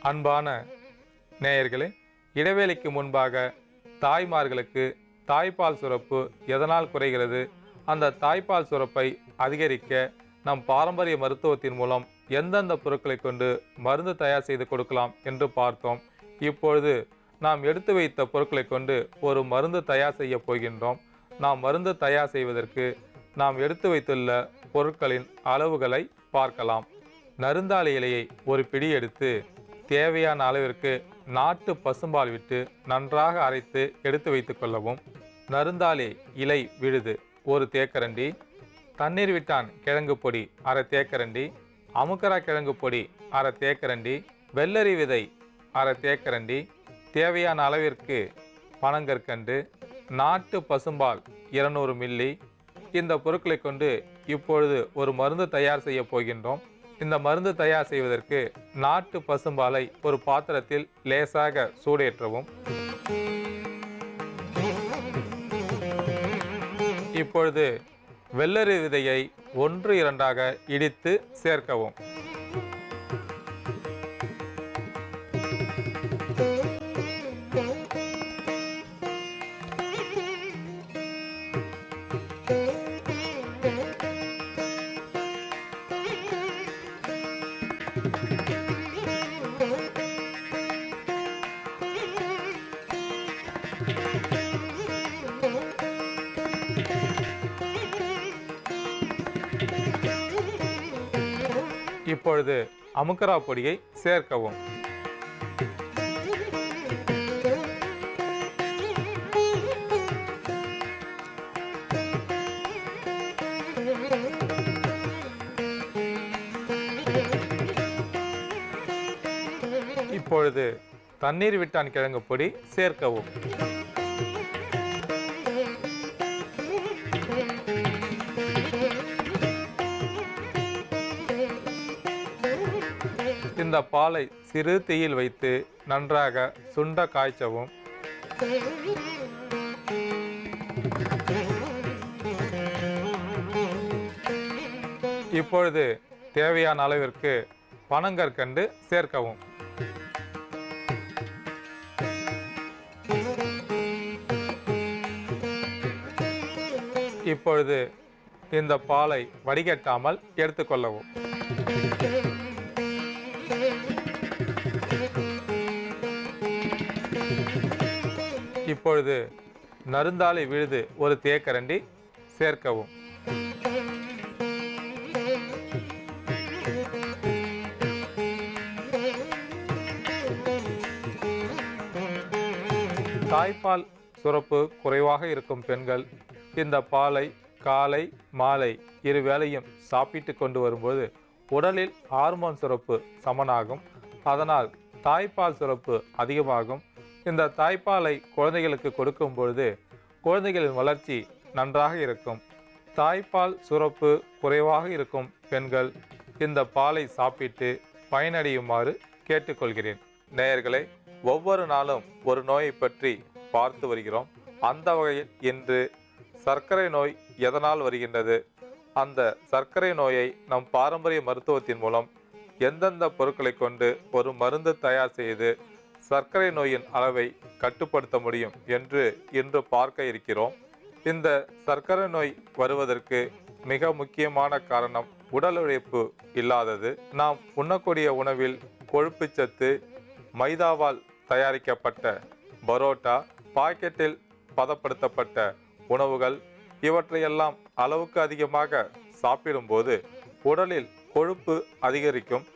அன்பான நேயர்களே, இடைவேளைக்கு முன்பாக தாய்மார்களுக்கு தாய்ப்பால் சுரப்பு எதனால் குறைகிறது, அந்த தாய்ப்பால் சுரப்பை அதிகரிக்க நம் பாரம்பரிய மருத்துவத்தின் மூலம் எந்தெந்த பொருட்களை கொண்டு மருந்து தயார் செய்து கொடுக்கலாம் என்று பார்த்தோம். இப்பொழுது நாம் எடுத்து வைத்த பொருட்களை கொண்டு ஒரு மருந்து தயார் செய்ய போகின்றோம். நாம் மருந்து தயார் செய்வதற்கு நாம் எடுத்து வைத்துள்ள பொருட்களின் அளவுகளை பார்க்கலாம். நருந்தாளி இலையை ஒரு பிடி எடுத்து தேவையான அளவிற்கு நாட்டு பசும்பால் விட்டு நன்றாக அரைத்து எடுத்து வைத்துக் கொள்ளவும். நருந்தாளி இலை விழுது ஒரு தேக்கரண்டி, தண்ணீர் விட்டான் கிழங்கு பொடி அரை தேக்கரண்டி, அமுக்கரா கிழங்கு பொடி அரை தேக்கரண்டி, வெள்ளரி விதை அரை தேக்கரண்டி, தேவையான அளவிற்கு பனங்கற்கண்டு, நாட்டு பசும்பால் 200 மில்லி. இந்த பொருட்களை கொண்டு இப்பொழுது ஒரு மருந்து தயார் செய்ய போகின்றோம். இந்த மருந்து தயார் செய்வதற்கு நாட்டு பசும்பாலை ஒரு பாத்திரத்தில் லேசாக சூடேற்றவும். இப்பொழுது வெள்ளரி விதையை 1-2 இடித்து சேர்க்கவும். இப்பொழுது அமுக்கரா பொடியை சேர்க்கவும். இப்பொழுது தண்ணீர் விட்டான் கிழங்கு பொடி சேர்க்கவும். இந்த பாலை சிறு தீயில் வைத்து நன்றாக சுண்ட காய்ச்சவும். இப்பொழுது தேவையான அளவிற்கு பனங்கற்கண்டு சேர்க்கவும். இப்பொழுது இந்த பாலை வடிகட்டாமல் எடுத்துக்கொள்ளவும். இப்பொழுது நருந்தாளி விழுது ஒரு தேக்கரண்டி சேர்க்கவும். தாய்ப்பால் சுரப்பு குறைவாக இருக்கும் பெண்கள் இந்த பாலை காலை மாலை 2 வேளையும் சாப்பிட்டு கொண்டு வரும்போது உடலில் ஹார்மோன் சுரப்பு சமனாகும். அதனால் தாய்ப்பால் சுரப்பு அதிகமாகும். இந்த தாய்ப்பாலை குழந்தைகளுக்கு கொடுக்கும் பொழுது குழந்தைகளின் வளர்ச்சி நன்றாக இருக்கும். தாய்ப்பால் சுரப்பு குறைவாக இருக்கும் பெண்கள் இந்த பாலை சாப்பிட்டு பயனடையுமாறு கேட்டுக்கொள்கிறேன். நேயர்களே, ஒவ்வொரு நாளும் ஒரு நோயை பற்றி பார்த்து வருகிறோம். அந்த வகையில் இன்று சர்க்கரை நோய் எதனால் வருகின்றது, அந்த சர்க்கரை நோயை நம் பாரம்பரிய மருத்துவத்தின் மூலம் எந்தெந்த பொருட்களை கொண்டு ஒரு மருந்து தயார் செய்து சர்க்கரை நோயின் அளவை கட்டுப்படுத்த முடியும் என்று இன்று பார்க்க இருக்கிறோம். இந்த சர்க்கரை நோய் வருவதற்கு மிக முக்கியமான காரணம் உடல் உழைப்பு இல்லாதது. நாம் உண்ணக்கூடிய உணவில் கொழுப்புச்சத்து, மைதாவால் தயாரிக்கப்பட்ட பரோட்டா, பாக்கெட்டில் பதப்படுத்தப்பட்ட உணவுகள் இவற்றையெல்லாம் அளவுக்கு அதிகமாக சாப்பிடும்போது உடலில் கொழுப்பு அதிகரிக்கும்.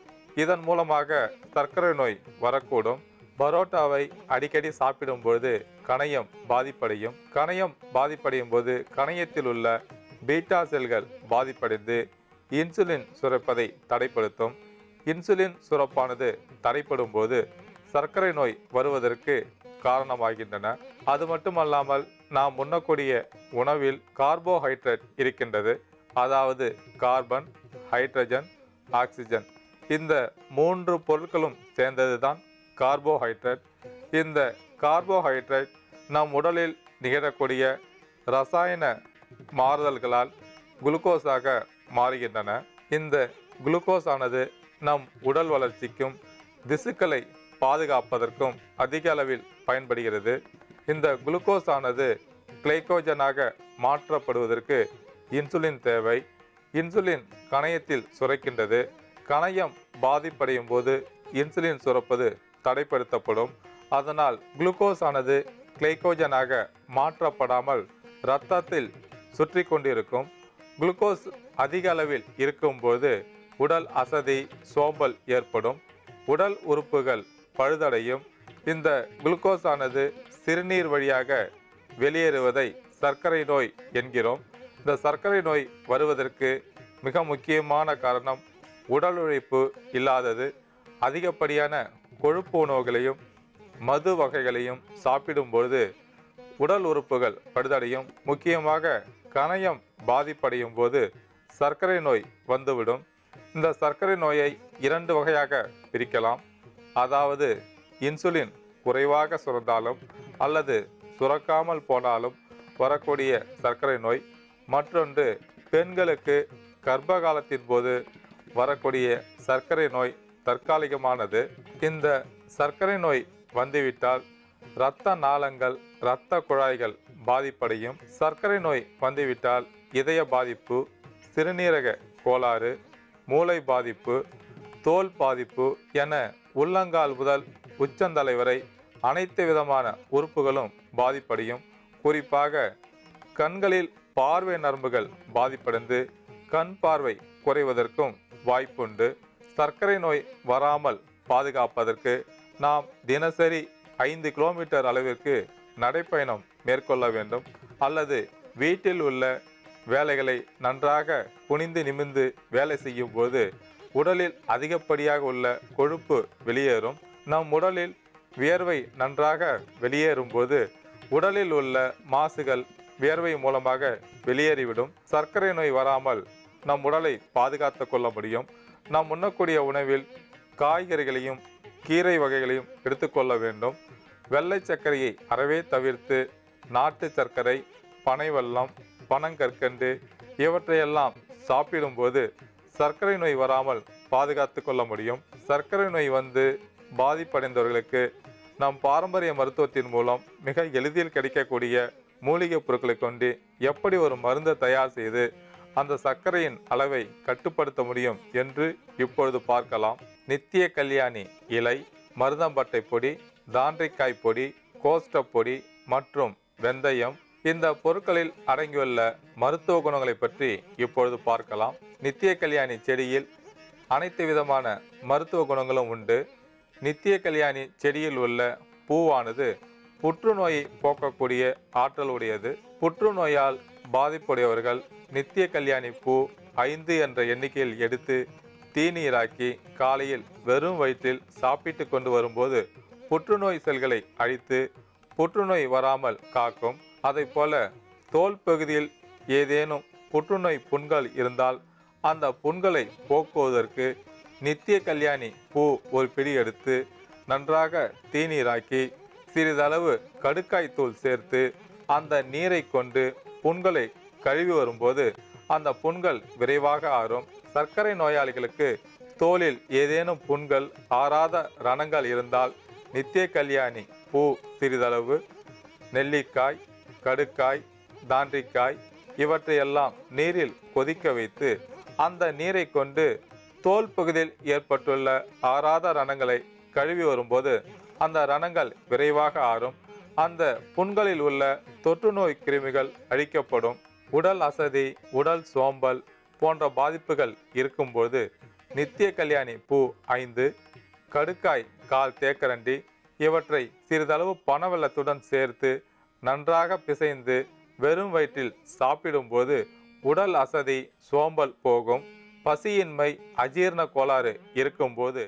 இதன் மூலமாக சர்க்கரை நோய் வரக்கூடும். பரோட்டாவை அடிக்கடி சாப்பிடும் பொழுது கணையம் பாதிப்படையும். கணையம் பாதிப்படையும் போது கணையத்தில் உள்ள பீட்டா செல்கள் பாதிப்படைந்து இன்சுலின் சுரப்பதை தடைப்படுத்தும். இன்சுலின் சுரப்பானது தடைப்படும் போது சர்க்கரை நோய் வருவதற்கு காரணமாகின்றன. அது மட்டுமல்லாமல் நாம் உண்ணக்கூடிய உணவில் கார்போஹைட்ரேட் இருக்கின்றது. அதாவது கார்பன், ஹைட்ரஜன், ஆக்சிஜன், இந்த 3 பொருட்களும் சேர்ந்ததுதான் கார்போஹைட்ரேட். இந்த கார்போஹைட்ரேட் நம் உடலில் நிகழக்கூடிய ரசாயன மாறுதல்களால் குளுக்கோஸாக மாறுகின்றன. இந்த குளுக்கோஸ் ஆனது நம் உடல் வளர்ச்சிக்கும் திசுக்களை பாதுகாப்பதற்கும் அதிக அளவில் பயன்படுகிறது. இந்த குளுக்கோஸ் ஆனது கிளைகோஜனாக மாற்றப்படுவதற்கு இன்சுலின் தேவை. இன்சுலின் கணையத்தில் சுரக்கின்றது. கணையம் பாதிப்படையும் போது இன்சுலின் சுரப்பது தடைப்படுத்தப்படும். அதனால் குளுக்கோஸ் ஆனது கிளைகோஜனாக மாற்றப்படாமல் இரத்தத்தில் சுற்றி கொண்டிருக்கும். குளுக்கோஸ் அதிக அளவில் இருக்கும்போது உடல் அசதி, சோம்பல் ஏற்படும். உடல் உறுப்புகள் பழுதடையும். இந்த குளுக்கோஸ் ஆனது சிறுநீர் வழியாக வெளியேறுவதை சர்க்கரை நோய் என்கிறோம். இந்த சர்க்கரை நோய் வருவதற்கு மிக முக்கியமான காரணம் உடல் உழைப்பு இல்லாதது. அதிகப்படியான கொழுப்பு உணவுகளையும் மது வகைகளையும் சாப்பிடும்பொழுது உடல் உறுப்புகள் பழுதடையும். முக்கியமாக கணையம் பாதிப்படையும் போது சர்க்கரை நோய் வந்துவிடும். இந்த சர்க்கரை நோயை 2 வகையாக பிரிக்கலாம். அதாவது இன்சுலின் குறைவாக சுரந்தாலும் அல்லது சுரக்காமல் போனாலும் வரக்கூடிய சர்க்கரை நோய். மற்றொன்று பெண்களுக்கு கர்ப்ப காலத்தின் போது வரக்கூடிய சர்க்கரை நோய் தற்காலிகமானது. இந்த சர்க்கரை நோய் வந்துவிட்டால் இரத்த நாளங்கள், இரத்த குழாய்கள் பாதிப்படையும். சர்க்கரை நோய் வந்துவிட்டால் இதய பாதிப்பு, சிறுநீரக கோளாறு, மூளை பாதிப்பு, தோல் பாதிப்பு என உள்ளங்கால் முதல் உச்சந்தலை வரை அனைத்து விதமான உறுப்புகளும் பாதிப்படையும். குறிப்பாக கண்களில் பார்வை நரம்புகள் பாதிப்படைந்து கண் பார்வை குறைவதற்கும் வாய்ப்புண்டு. சர்க்கரை நோய் வராமல் பாதுகாப்பதற்கு நாம் தினசரி 5 கிலோமீட்டர் அளவிற்கு நடைப்பயணம் மேற்கொள்ள வேண்டும். அல்லது வீட்டில் உள்ள வேலைகளை நன்றாக குனிந்து நிமிர்ந்து வேலை செய்யும் போது உடலில் அதிகப்படியாக உள்ள கொழுப்பு வெளியேறும். நம் உடலில் வியர்வை நன்றாக வெளியேறும் போது உடலில் உள்ள மாசுகள் வியர்வை மூலமாக வெளியேறிவிடும். சர்க்கரை நோய் வராமல் நம் உடலை பாதுகாத்து கொள்ள முடியும். நாம் உண்ணக்கூடிய உணவில் காய்கறிகளையும் கீரை வகைகளையும் எடுத்துக்கொள்ள வேண்டும். வெள்ளை சர்க்கரையை அறவே தவிர்த்து நாட்டு சர்க்கரை, பனை வெல்லம், பனங்கற்கண்டு இவற்றையெல்லாம் சாப்பிடும்போது சர்க்கரை நோய் வராமல் பாதுகாத்து கொள்ள முடியும். சர்க்கரை நோய் வந்து பாதிப்படைந்தவர்களுக்கு நம் பாரம்பரிய மருத்துவத்தின் மூலம் மிக எளிதில் கிடைக்கக்கூடிய மூலிகை பொருட்களை கொண்டு எப்படி ஒரு மருந்தை தயார் செய்து அந்த சர்க்கரையின் அளவை கட்டுப்படுத்த முடியும் என்று இப்பொழுது பார்க்கலாம். நித்திய கல்யாணி இலை, மருதம்பட்டை பொடி, தாண்டிக்காய் பொடி, கோஷ்ட பொடி மற்றும் வெந்தயம் இந்த பொருட்களில் அடங்கியுள்ள மருத்துவ குணங்களை பற்றி இப்பொழுது பார்க்கலாம். நித்திய கல்யாணி செடியில் அனைத்து விதமான மருத்துவ குணங்களும் உண்டு. நித்திய கல்யாணி செடியில் உள்ள பூவானது புற்றுநோயை போக்கக்கூடிய ஆற்றல் உடையது. புற்றுநோயால் பாதிப்புடையவர்கள் நித்திய கல்யாணி பூ 5 என்ற எண்ணிக்கையில் எடுத்து தீநீராக்கி காலையில் வெறும் வயிற்றில் சாப்பிட்டு கொண்டு வரும்போது புற்றுநோய் செல்களை அழித்து புற்றுநோய் வராமல் காக்கும். அதை போல தோல் பகுதியில் ஏதேனும் புற்றுநோய் புண்கள் இருந்தால் அந்த புண்களை போக்குவதற்கு நித்திய கல்யாணி பூ ஒரு பிடி எடுத்து நன்றாக தீநீராக்கி சிறிதளவு கடுக்காய் தூள் சேர்த்து அந்த நீரை கொண்டு புண்களை கழுவி வரும்போது அந்த புண்கள் விரைவாக ஆறும். சர்க்கரை நோயாளிகளுக்கு தோலில் ஏதேனும் புண்கள், ஆறாத ரணங்கள் இருந்தால் நித்திய கல்யாணி பூ சிறிதளவு, நெல்லிக்காய், கடுக்காய், தாண்டிக்காய் இவற்றையெல்லாம் நீரில் கொதிக்க வைத்து அந்த நீரை கொண்டு தோல் பகுதியில் ஏற்பட்டுள்ள ஆறாத ரணங்களை கழுவி வரும்போது அந்த ரணங்கள் விரைவாக ஆறும். அந்த புண்களில் உள்ள தொற்று நோய் கிருமிகள் அழிக்கப்படும். உடல் அசதி, உடல் சோம்பல் போன்ற பாதிப்புகள் இருக்கும்போது நித்திய கல்யாணி பூ 5, கடுக்காய் 1/4 தேக்கரண்டி இவற்றை சிறிதளவு பனவெல்லத்துடன் சேர்த்து நன்றாக பிசைந்து வெறும் வயிற்றில் சாப்பிடும்போது உடல் அசதி, சோம்பல் போகும். பசியின்மை, அஜீரண கோளாறு இருக்கும்போது